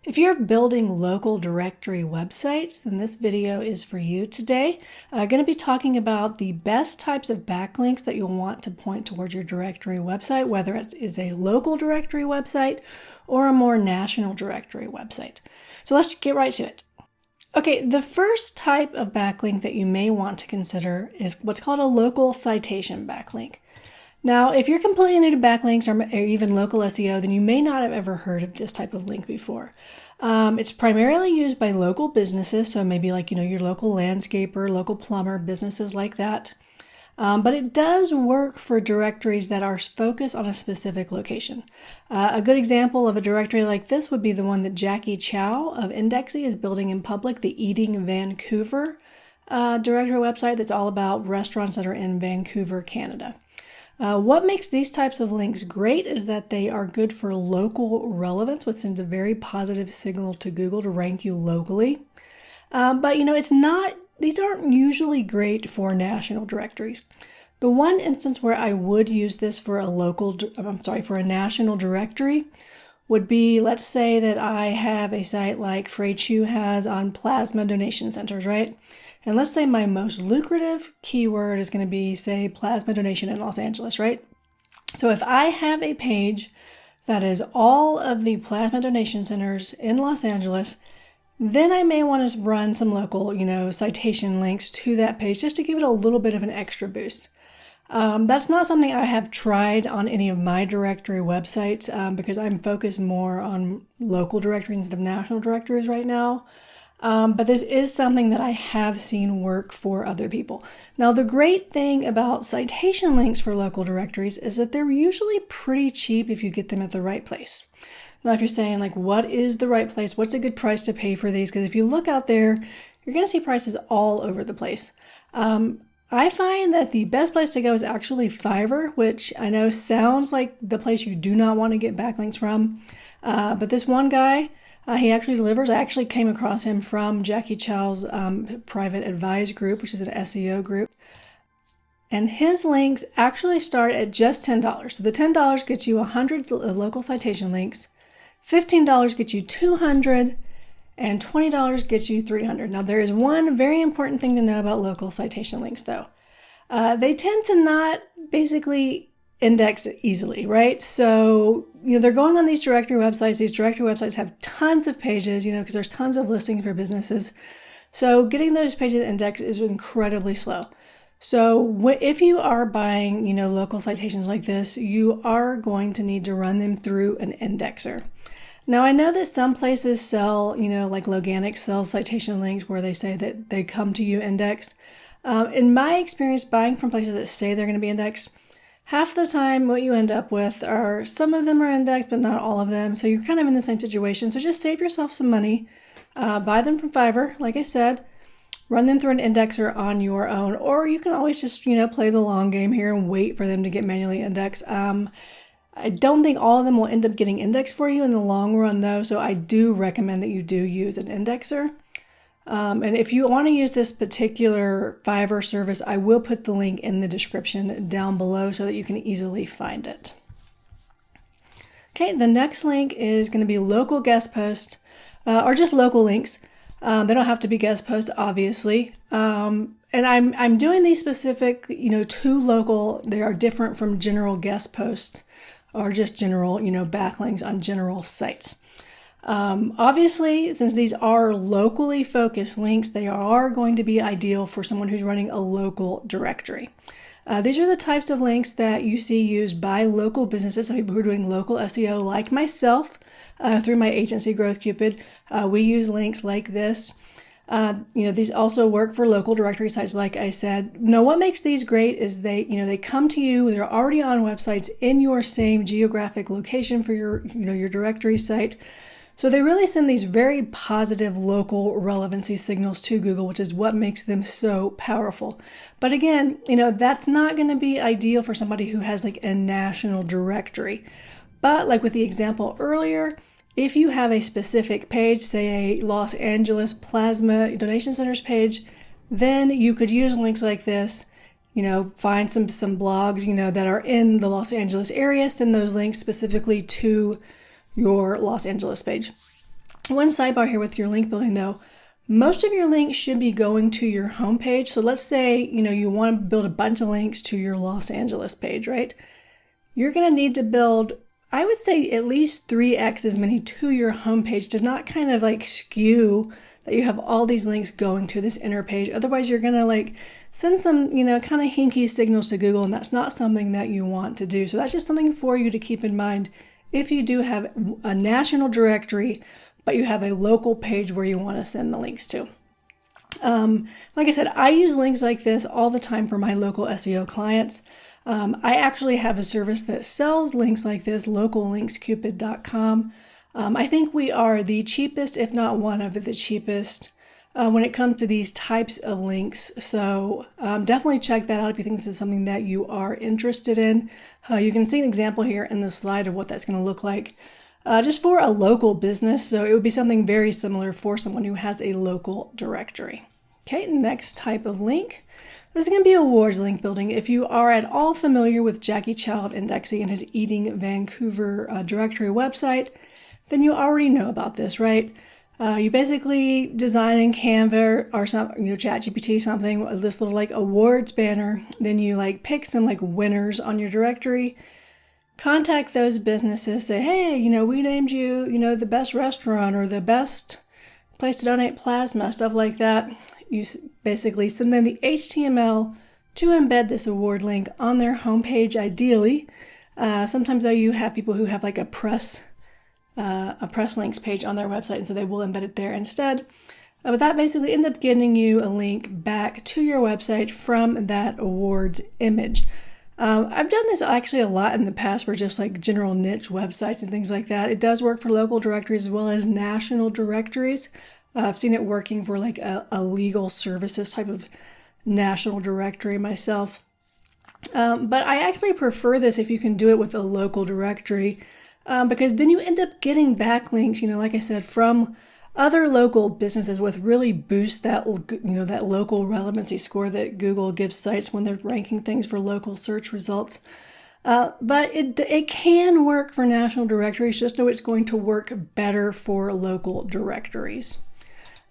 If you're building local directory websites, then this video is for you today. I'm going to be talking about the best types of backlinks that you'll want to point towards your directory website, whether it is a local directory website or a more national directory website. So let's get right to it. Okay, the first type of backlink that you may want to consider is what's called a local citation backlink. Now, if you're completely new to backlinks or even local SEO, then you may not have ever heard of this type of link before. It's primarily used by local businesses, so maybe like, your local landscaper, local plumber, businesses like that. But it does work for directories that are focused on a specific location. A good example of a directory like this would be the one that Jackie Chow of Indexy is building in public, the Eating Vancouver directory website that's all about restaurants that are in Vancouver, Canada. What makes these types of links great is that they are good for local relevance, which sends a very positive signal to Google to rank you locally. But these aren't usually great for national directories. The one instance where I would use this for a national directory would be, let's say that I have a site like Frey Chu has on plasma donation centers, right? And let's say my most lucrative keyword is going to be, say, plasma donation in Los Angeles, right? So if I have a page that is all of the plasma donation centers in Los Angeles, then I may want to run some local, citation links to that page just to give it a little bit of an extra boost. That's not something I have tried on any of my directory websites because I'm focused more on local directories instead of national directories right now. But this is something that I have seen work for other people. Now, the great thing about citation links for local directories is that they're usually pretty cheap if you get them at the right place. Now, if you're saying what is the right place? What's a good price to pay for these? Because if you look out there, you're going to see prices all over the place. I find that the best place to go is actually Fiverr, which I know sounds like the place you do not want to get backlinks from. But this one guy, he actually delivers. I actually came across him from Jackie Chow's private advice group, which is an SEO group. And his links actually start at just $10. So the $10 gets you 100 local citation links, $15 gets you 200, and $20 gets you 300. Now, there is one very important thing to know about local citation links, though. They tend to not basically index easily, right? So, they're going on these directory websites. These directory websites have tons of pages, because there's tons of listings for businesses. So getting those pages indexed is incredibly slow. So if you are buying, local citations like this, you are going to need to run them through an indexer. Now, I know that some places sell, like Loganic sells citation links where they say that they come to you indexed. In my experience, buying from places that say they're going to be indexed, half the time what you end up with are some of them are indexed, but not all of them. So you're kind of in the same situation. So just save yourself some money. Buy them from Fiverr, like I said. Run them through an indexer on your own. Or you can always just, play the long game here and wait for them to get manually indexed. I don't think all of them will end up getting indexed for you in the long run, though. So I do recommend that you do use an indexer. And if you want to use this particular Fiverr service, I will put the link in the description down below so that you can easily find it. Okay, the next link is going to be local guest post or just local links. They don't have to be guest posts, obviously. And I'm doing these specific, to local. They are different from general guest posts or just general, backlinks on general sites. Obviously, since these are locally focused links, they are going to be ideal for someone who's running a local directory. These are the types of links that you see used by local businesses, so people who are doing local SEO like myself through my agency, GrowthCupid. We use links like this. These also work for local directory sites, like I said. Now, what makes these great is they come to you. They're already on websites in your same geographic location for your directory site. So they really send these very positive local relevancy signals to Google, which is what makes them so powerful. But again, that's not going to be ideal for somebody who has a national directory. But like with the example earlier, if you have a specific page, say a Los Angeles plasma donation centers page, then you could use links like this, find some blogs, that are in the Los Angeles area, send those links specifically to your Los Angeles page. One sidebar here with your link building though, most of your links should be going to your homepage. So let's say, you want to build a bunch of links to your Los Angeles page, right? You're going to need to build, I would say, at least 3x as many to your homepage to not kind of like skew that you have all these links going to this inner page. Otherwise, you're going to like send some, kind of hinky signals to Google, and that's not something that you want to do. So that's just something for you to keep in mind if you do have a national directory, but you have a local page where you want to send the links to. Like I said, I use links like this all the time for my local SEO clients. I actually have a service that sells links like this, locallinkscupid.com. I think we are the cheapest, if not one of the cheapest, when it comes to these types of links. So definitely check that out if you think this is something that you are interested in. You can see an example here in the slide of what that's going to look like just for a local business. So it would be something very similar for someone who has a local directory. Okay, next type of link. This is going to be awards link building. If you are at all familiar with Jackie Child indexing and his Eating Vancouver directory website, then you already know about this, right? You basically design in Canva or some, ChatGPT something, this little like awards banner. Then you like pick some like winners on your directory. Contact those businesses. Say, hey, we named you, the best restaurant or the best place to donate plasma, stuff like that. You basically send them the HTML to embed this award link on their homepage, ideally. Sometimes though you have people who have like a press links page on their website, and so they will embed it there instead. But that basically ends up getting you a link back to your website from that awards image. I've done this actually a lot in the past for just like general niche websites and things like that. It does work for local directories as well as national directories. I've seen it working for like a legal services type of national directory myself. But I actually prefer this if you can do it with a local directory, because then you end up getting backlinks, like I said, from other local businesses, which really boost that, that local relevancy score that Google gives sites when they're ranking things for local search results. But it can work for national directories, just know it's going to work better for local directories.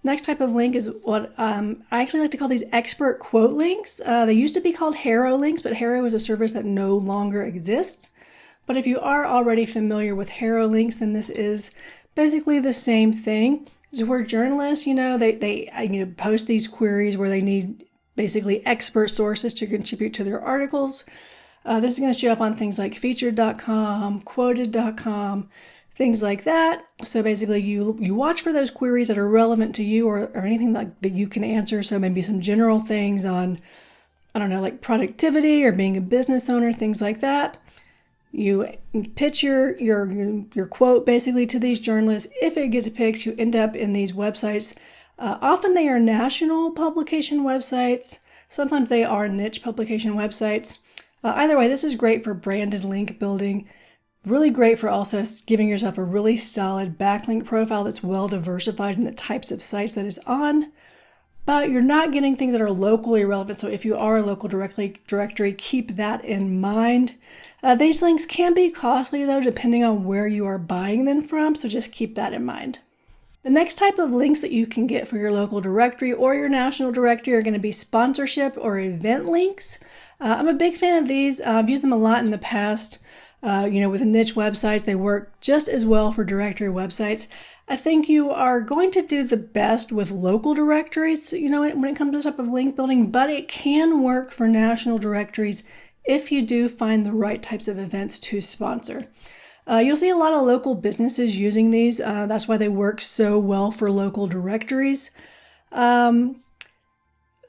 Next type of link is what I actually like to call these expert quote links. They used to be called Haro links, but Haro is a service that no longer exists. But if you are already familiar with Haro links, then this is basically the same thing. It's where journalists, they post these queries where they need basically expert sources to contribute to their articles. This is going to show up on things like featured.com, quoted.com, things like that. So basically you watch for those queries that are relevant to you or anything like that you can answer. So maybe some general things on, like productivity or being a business owner, things like that. You pitch your quote basically to these journalists. If it gets picked, you end up in these websites. Often they are national publication websites. Sometimes they are niche publication websites. Either way, this is great for branded link building. Really great for also giving yourself a really solid backlink profile that's well diversified in the types of sites that it's on. But you're not getting things that are locally relevant. So if you are a local directory, keep that in mind. These links can be costly though, depending on where you are buying them from. So just keep that in mind. The next type of links that you can get for your local directory or your national directory are going to be sponsorship or event links. I'm a big fan of these. I've used them a lot in the past. With niche websites, they work just as well for directory websites. I think you are going to do the best with local directories, when it comes to this type of link building, but it can work for national directories if you do find the right types of events to sponsor. You'll see a lot of local businesses using these. That's why they work so well for local directories. Like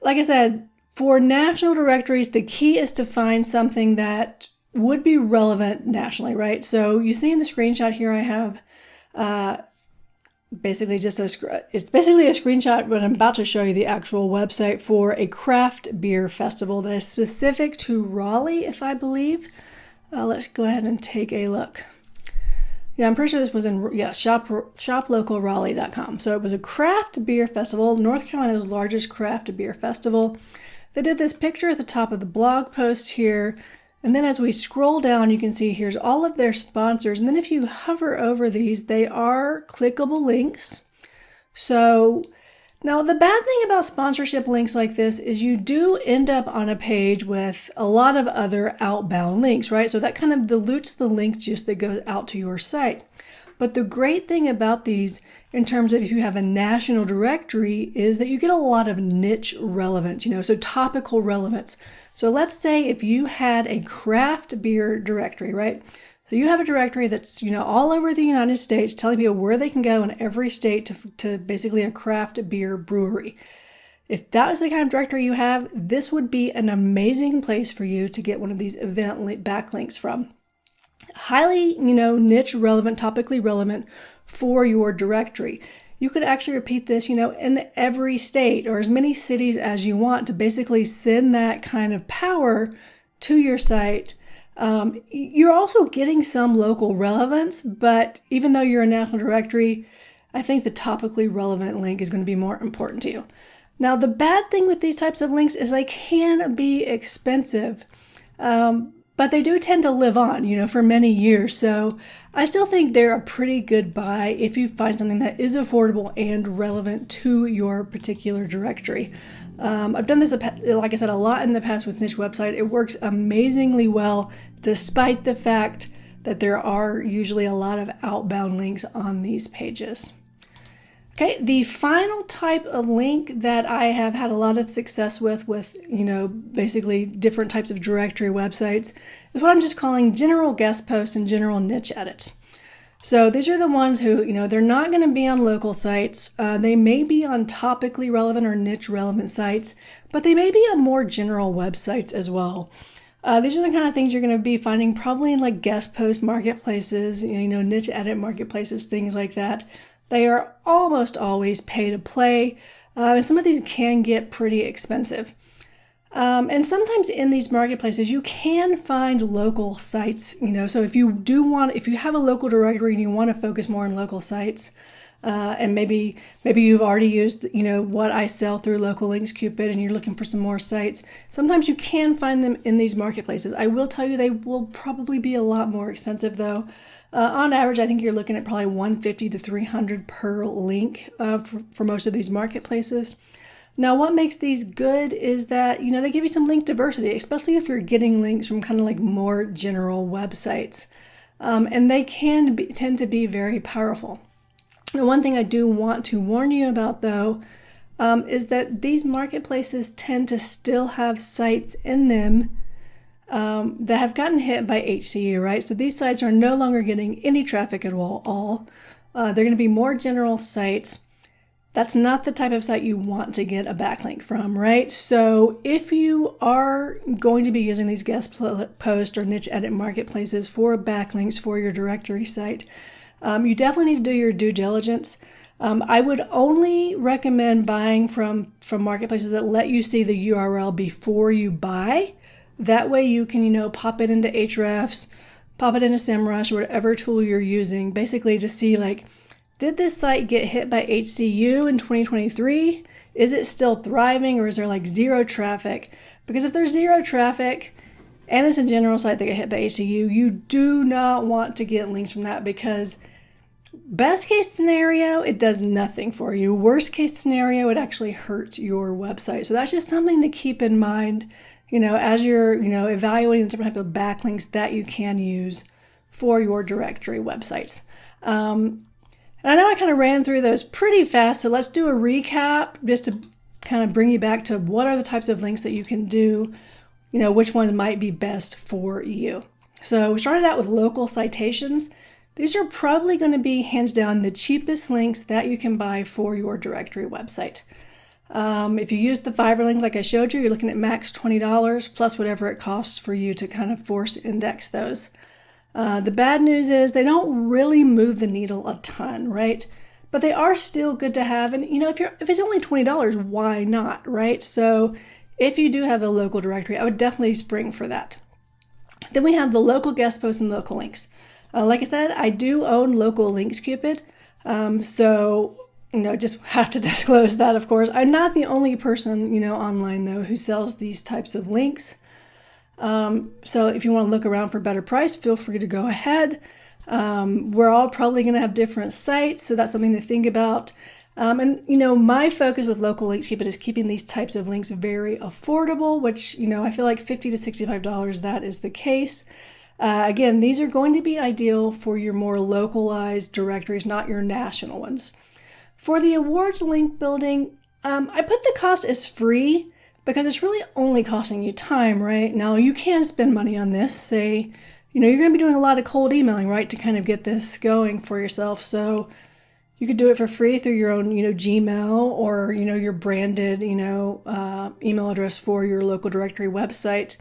I said, for national directories, the key is to find something that would be relevant nationally, right? So you see in the screenshot here, I have basically it's basically a screenshot, but I'm about to show you the actual website for a craft beer festival that is specific to Raleigh, if I believe. Let's go ahead and take a look. Yeah, I'm pretty sure this was in shoplocalraleigh.com. So it was a craft beer festival, North Carolina's largest craft beer festival. They did this picture at the top of the blog post here. And then as we scroll down, you can see here's all of their sponsors. And then if you hover over these, they are clickable links. So now the bad thing about sponsorship links like this is you do end up on a page with a lot of other outbound links, right? So that kind of dilutes the link just that goes out to your site. But the great thing about these, in terms of if you have a national directory, is that you get a lot of niche relevance, so topical relevance. So let's say if you had a craft beer directory, right? So you have a directory that's, all over the United States telling people where they can go in every state to basically a craft beer brewery. If that is the kind of directory you have, this would be an amazing place for you to get one of these event backlinks from. Highly, niche relevant, topically relevant for your directory. You could actually repeat this, in every state or as many cities as you want to basically send that kind of power to your site. You're also getting some local relevance, but even though you're a national directory, I think the topically relevant link is going to be more important to you. Now, the bad thing with these types of links is they can be expensive. But they do tend to live on, for many years. So I still think they're a pretty good buy if you find something that is affordable and relevant to your particular directory. I've done this, like I said, a lot in the past with niche website. It works amazingly well, despite the fact that there are usually a lot of outbound links on these pages. Okay, the final type of link that I have had a lot of success with basically different types of directory websites is what I'm just calling general guest posts and general niche edits. So these are the ones who, they're not going to be on local sites. They may be on topically relevant or niche relevant sites, but they may be on more general websites as well. These are the kind of things you're going to be finding probably in like guest post marketplaces, niche edit marketplaces, things like that. They are almost always pay to play, and some of these can get pretty expensive. And sometimes in these marketplaces, you can find local sites, so if you have a local directory and you want to focus more on local sites, and maybe you've already used, what I sell through Local Links Cupid and you're looking for some more sites, sometimes you can find them in these marketplaces. I will tell you they will probably be a lot more expensive though. On average, I think you're looking at probably $150 to $300 per link for most of these marketplaces. Now, what makes these good is that, they give you some link diversity, especially if you're getting links from kind of like more general websites. And they tend to be very powerful. Now, one thing I do want to warn you about, though, is that these marketplaces tend to still have sites in them that have gotten hit by HCU, right? So these sites are no longer getting any traffic at all. They're going to be more general sites. That's not the type of site you want to get a backlink from, right? So if you are going to be using these guest post or niche edit marketplaces for backlinks for your directory site, you definitely need to do your due diligence. I would only recommend buying from marketplaces that let you see the URL before you buy. That way you can, pop it into Ahrefs, pop it into SEMrush, or whatever tool you're using, basically to see did this site get hit by HCU in 2023? Is it still thriving, or is there zero traffic? Because if there's zero traffic and it's a general site that got hit by HCU, you do not want to get links from that, because best case scenario, it does nothing for you. Worst case scenario, it actually hurts your website. So that's just something to keep in mind, as you're, evaluating the different type of backlinks that you can use for your directory websites. And I know I kind of ran through those pretty fast, so let's do a recap just to kind of bring you back to what are the types of links that you can do, which ones might be best for you. So we started out with local citations. These are probably going to be hands down the cheapest links that you can buy for your directory website. If you use the Fiverr link like I showed you, you're looking at max $20 plus whatever it costs for you to kind of force index those. The bad news is they don't really move the needle a ton, right? But they are still good to have. And if it's only $20, why not, right? So if you do have a local directory, I would definitely spring for that. Then we have the local guest posts and local links. Like I said, I do own Local Links Cupid. So just have to disclose that, of course. I'm not the only person, online, though, who sells these types of links. So if you want to look around for a better price, feel free to go ahead. We're all probably going to have different sites, so that's something to think about. And my focus with local links is keeping these types of links very affordable, which, I feel like $50 to $65, that is the case. Again, these are going to be ideal for your more localized directories, not your national ones. For the awards link building, I put the cost as free because it's really only costing you time, right? Now, you can spend money on this. Say, you're going to be doing a lot of cold emailing, right, to kind of get this going for yourself. So you could do it for free through your own, Gmail or, your branded, email address for your local directory website.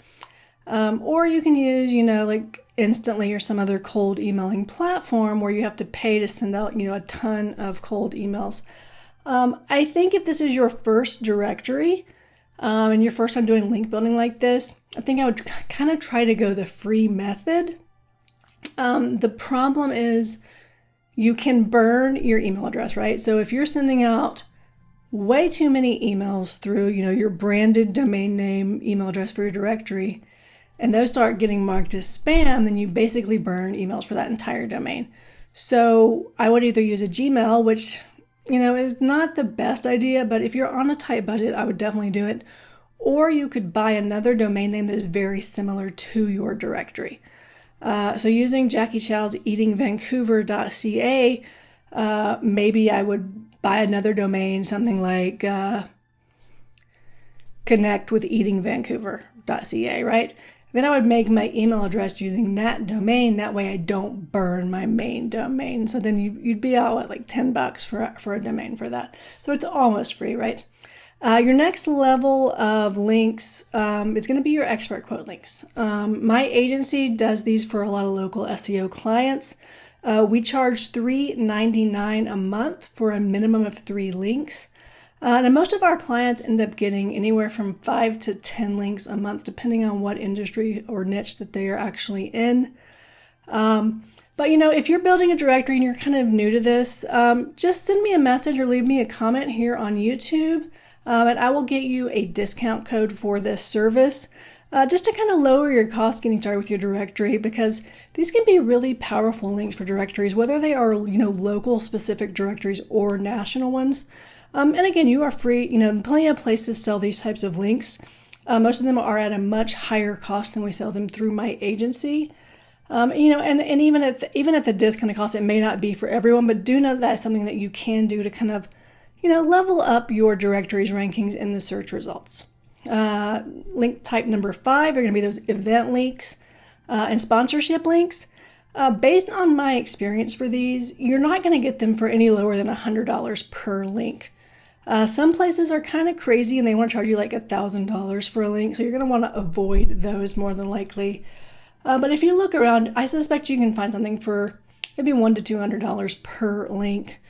Or you can use, like Instantly or some other cold emailing platform where you have to pay to send out, a ton of cold emails. I think if this is your first directory and your first time doing link building like this, I think I would kind of try to go the free method. The problem is you can burn your email address, right? So if you're sending out way too many emails through, your branded domain name email address for your directory, and those start getting marked as spam, then you basically burn emails for that entire domain. So I would either use a Gmail, which, is not the best idea, but if you're on a tight budget, I would definitely do it. Or you could buy another domain name that is very similar to your directory. So using Jackie Chow's eatingvancouver.ca, maybe I would buy another domain, something like connectwitheatingvancouver.ca, right? Then I would make my email address using that domain. That way I don't burn my main domain. So then you'd be out at like $10 for a domain for that. So it's almost free, right? Your next level of links is going to be your expert quote links. My agency does these for a lot of local SEO clients. We charge $3.99 a month for a minimum of 3 links. And most of our clients end up getting anywhere from 5 to 10 links a month, depending on what industry or niche that they are actually in. But if you're building a directory and you're kind of new to this, just send me a message or leave me a comment here on YouTube. And I will get you a discount code for this service, just to kind of lower your costs getting started with your directory, because these can be really powerful links for directories, whether they are, local specific directories or national ones. And again, you are free, plenty of places sell these types of links. Most of them are at a much higher cost than we sell them through my agency. And even at the discounted cost, it may not be for everyone, but do know that that's something that you can do to kind of, level up your directory's rankings in the search results. Link type number 5 are going to be those event links and sponsorship links. Based on my experience for these, you're not going to get them for any lower than $100 per link. Some places are kind of crazy and they want to charge you like $1,000 for a link, so you're going to want to avoid those more than likely. But if you look around, I suspect you can find something for maybe $100 to $200 per link.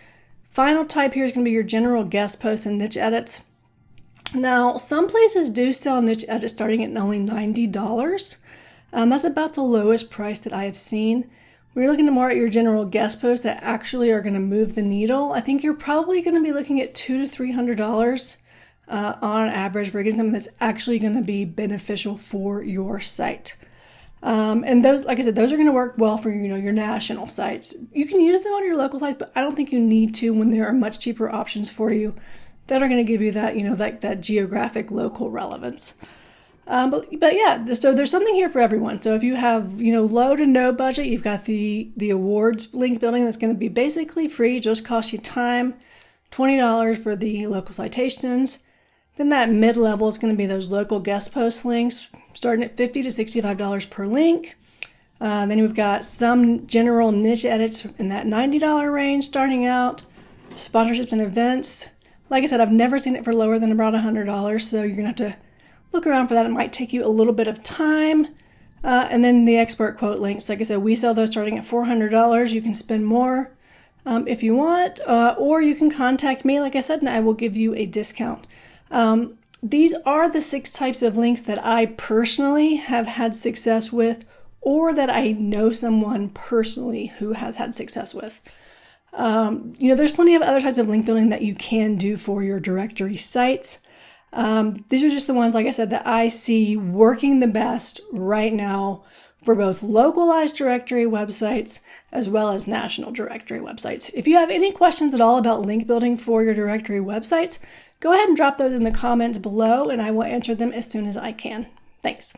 Final type here is going to be your general guest posts and niche edits. Now, some places do sell niche edits starting at only $90. That's about the lowest price that I have seen. When you're looking more at your general guest posts that actually are going to move the needle, I think you're probably going to be looking at $200 to $300 on average for getting something that's actually going to be beneficial for your site. And those, like I said, those are going to work well for your national sites. You can use them on your local sites, but I don't think you need to when there are much cheaper options for you that are going to give you that, that geographic local relevance. But yeah, so there's something here for everyone. So if you have, low to no budget, you've got the awards link building that's going to be basically free, just cost you time, $20 for the local citations. Then that mid-level is going to be those local guest post links, starting at $50 to $65 per link. Then we've got some general niche edits in that $90 range starting out, sponsorships and events. Like I said, I've never seen it for lower than about $100, so you're going to have to look around for that. It might take you a little bit of time. And then the expert quote links, like I said, we sell those starting at $400. You can spend more if you want, or you can contact me, like I said, and I will give you a discount. These are the 6 types of links that I personally have had success with, or that I know someone personally who has had success with. There's plenty of other types of link building that you can do for your directory sites. These are just the ones, like I said, that I see working the best right now for both localized directory websites as well as national directory websites. If you have any questions at all about link building for your directory websites, go ahead and drop those in the comments below and I will answer them as soon as I can. Thanks.